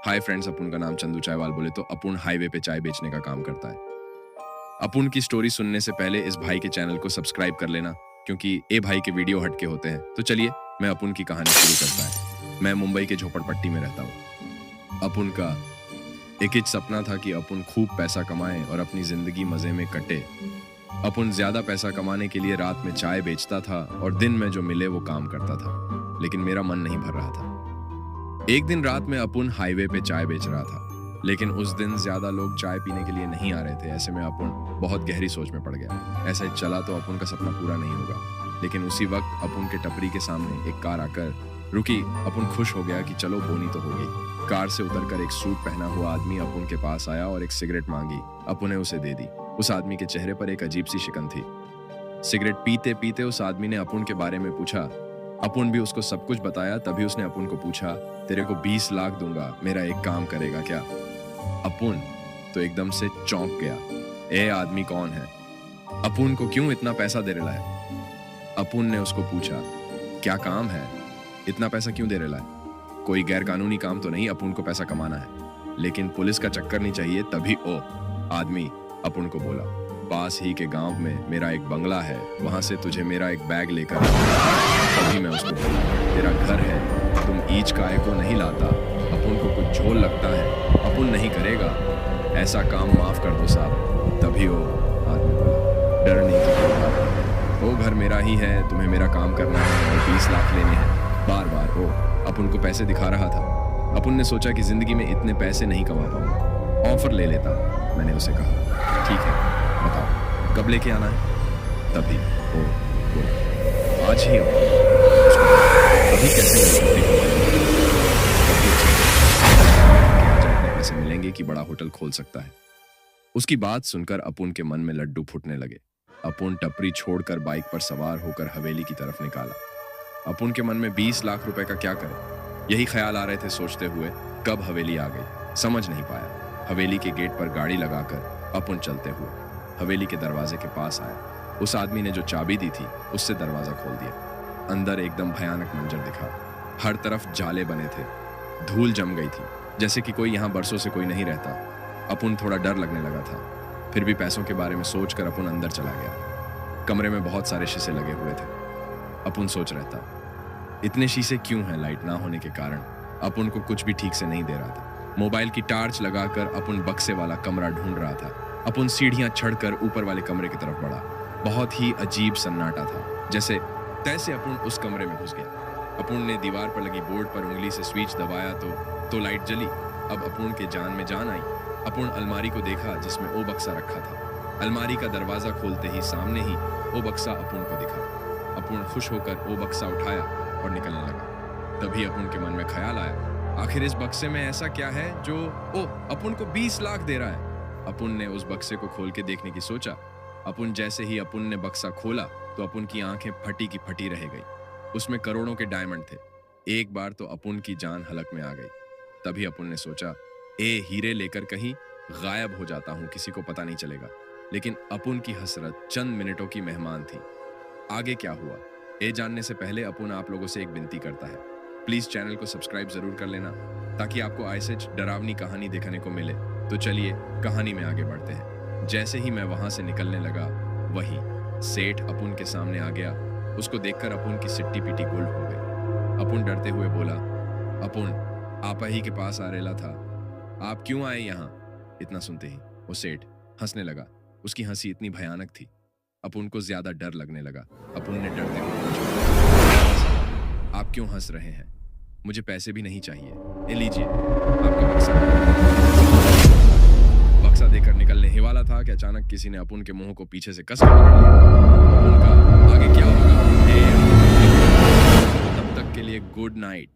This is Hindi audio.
हाय फ्रेंड्स, अपुन का नाम चंदू चायवाल बोले तो अपुन हाईवे पे चाय बेचने का काम करता है। अपुन की स्टोरी सुनने से पहले इस भाई के चैनल को सब्सक्राइब कर लेना, क्योंकि ए भाई के वीडियो हटके होते हैं। तो चलिए मैं अपुन की कहानी शुरू करता है। मैं मुंबई के झोपड़पट्टी में रहता हूँ। अपुन का एक ही सपना था कि अपुन खूब पैसा कमाए और अपनी जिंदगी मजे में कटे। अपुन ज्यादा पैसा कमाने के लिए रात में चाय बेचता था और दिन में जो मिले वो काम करता था, लेकिन मेरा मन नहीं भर रहा था। एक दिन रात में अपुन हाईवे पे चाय बेच रहा था, लेकिन उस दिन ज्यादा लोग चाय पीने के लिए नहीं आ रहे थे। ऐसे में अपुन बहुत गहरी सोच में पड़ गया। ऐसे चला तो अपुन का सपना पूरा नहीं होगा। लेकिन उसी वक्त अपुन के टपरी के सामने एक कार आकर रुकी। अपुन खुश हो गया कि चलो बोनी तो हो गई। कार से उतरकर एक सूट पहना हुआ आदमी अपुन के पास आया और एक सिगरेट मांगी। अपुन ने उसे दे दी। उस आदमी के चेहरे पर एक अजीब सी शिकन थी। सिगरेट पीते पीते उस आदमी ने अपुन के बारे में पूछा। अपुन भी उसको सब कुछ बताया। तभी उसने अपुन को पूछा, तेरे को 20 लाख दूंगा, मेरा एक काम करेगा क्या? अपुन तो एकदम से चौंक गया। ए आदमी कौन है? अपुन को क्यों इतना पैसा दे रहा है? अपुन ने उसको पूछा, क्या काम है? इतना पैसा क्यों दे रहा है? कोई गैर कानूनी काम तो नहीं? अपुन को पैसा कमाना है, लेकिन पुलिस का चक्कर नहीं चाहिए तभी। ओ आदमी अपुन को बोला, पास ही के गांव में मेरा एक बंगला है, वहां से तुझे मेरा एक बैग लेकर तभी मैं उसको बोला, तेरा घर है, तुम ईच काय को नहीं लाता। अपुन को कुछ झोल लगता है, अपुन नहीं करेगा, ऐसा काम माफ कर दो साहब। तभी वो आदमी बोला, डर नहीं की कोई बात नहीं, वो घर मेरा ही है, तुम्हें मेरा काम करना है और 20 लाख लेने हैं। बार बार वो अपुन को पैसे दिखा रहा था। अपुन ने सोचा कि जिंदगी में इतने पैसे नहीं कमा पाऊंगा, ऑफर ले लेता हूं। मैंने उसे कहा, ठीक है, बताओ कब लेके आना है? तभी वो बोला, आज ही आओ। अभी कैसे पैसे मिलेंगे कि बड़ा होटल खोल सकता है? उसकी बात सुनकर अपुन के मन में लड्डू फूटने लगे। अपुन टपरी छोड़कर बाइक पर सवार होकर हवेली की तरफ निकाला। अपुन के मन में 20 लाख रुपए का क्या करें, यही ख्याल आ रहे थे। सोचते हुए कब हवेली आ गई समझ नहीं पाया। हवेली के गेट पर गाड़ी लगाकर अपुन चलते हुए हवेली के दरवाजे के पास आया। उस आदमी ने जो चाबी दी थी उससे दरवाजा खोल दिया। अंदर एकदम भयानक मंजर दिखा। हर तरफ जाले बने थे, धूल जम गई थी, जैसे कि कोई यहाँ बरसों से कोई नहीं रहता। अपुन थोड़ा डर लगने लगा था, फिर भी पैसों के बारे में सोचकर अपुन अंदर चला गया। कमरे में बहुत सारे शीशे लगे हुए थे। अपुन सोच रहा था, इतने शीशे क्यों हैं? लाइट ना होने के कारण अपुन को कुछ भी ठीक से नहीं दे रहा था। मोबाइल की टार्च लगाकर अपुन बक्से वाला कमरा ढूंढ रहा था। अपुन सीढ़ियां चढ़कर ऊपर वाले कमरे की तरफ बढ़ा। बहुत ही अजीब सन्नाटा था, जैसे तैसे अपुन उस कमरे में घुस गया। अपुन ने दीवार पर लगी बोर्ड पर उंगली से स्विच दबाया तो लाइट जली। अब अपुन के जान में जान आई। अपुन अलमारी को देखा जिसमें ओ बक्सा रखा था। अलमारी का दरवाजा खोलते ही सामने ही ओ बक्सा अपुन को दिखा। अपुन खुश होकर ओ बक्सा उठाया और निकलने लगा। तभी अपुन के मन में ख्याल आया, आखिर इस बक्से में ऐसा क्या है जो अपुन को 20 लाख दे रहा है? अपुन ने उस बक्से को खोल के देखने की सोचा। अपुन जैसे ही अपुन ने बक्सा खोला तो अपुन की आंखें फटी की फटी रह गई। उसमें करोड़ों के डायमंड थे। एक बार तो अपुन की जान हलक में आ गई। तभी अपुन ने सोचा, हीरे लेकर कहीं गायब हो जाता हूं, किसी को पता नहीं चलेगा। लेकिन अपुन की हसरत चंद मिनटों की मेहमान थी। आगे क्या हुआ जानने से पहले अपुन आप लोगों से एक विनती करता है, प्लीज चैनल को सब्सक्राइब जरूर कर लेना, ताकि आपको ऐसे डरावनी कहानी देखने को मिले। तो चलिए कहानी में आगे बढ़ते हैं। जैसे ही मैं वहां से निकलने लगा, वही सेठ अपुन के सामने आ गया। उसको देखकर अपुन की सिट्टी पिटी गुल हो गई। अपुन डरते हुए बोला, अपुन आप ही के पास आ रेला था, आप क्यों आए यहाँ? इतना सुनते ही वो सेठ हंसने लगा। उसकी हंसी इतनी भयानक थी, अपुन को ज्यादा डर लगने लगा। अपुन ने डरते हुए पूछा, आप क्यों हंस रहे हैं? मुझे पैसे भी नहीं चाहिए, ये लीजिए आपका बक्सा। बक्सा देकर निकलने ही वाला था कि अचानक किसी ने अपुन के मुंह को पीछे से कसकर पकड़ लिया। अपुन का आगे क्या होगा, तब तक के लिए गुड नाइट।